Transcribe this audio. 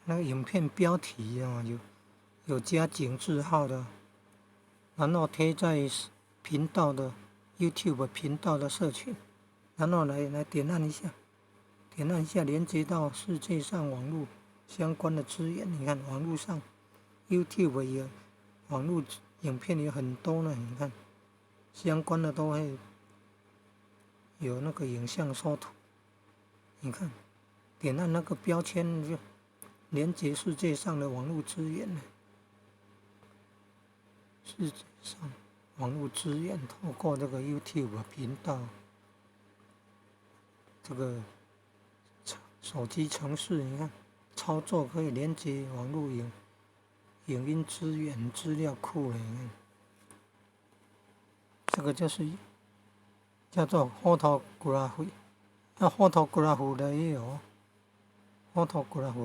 那个影片标题啊，有加井字号的，然后贴在频道的 YouTube 频道的社群，然后来点按一下，点按一下连接到世界上网络相关的资源。你看网络上 YouTube 也网络影片有很多呢，你看相关的都会有那个影像搜图，你看点按那个标签就连接世界上的网络资源呢。世界上网络资源透过这个 YouTube 频道，这个手机程式，你看操作可以连接网络影音资源资料库了。你看，这个就是叫做 photography， 那 photography 的也有 photography。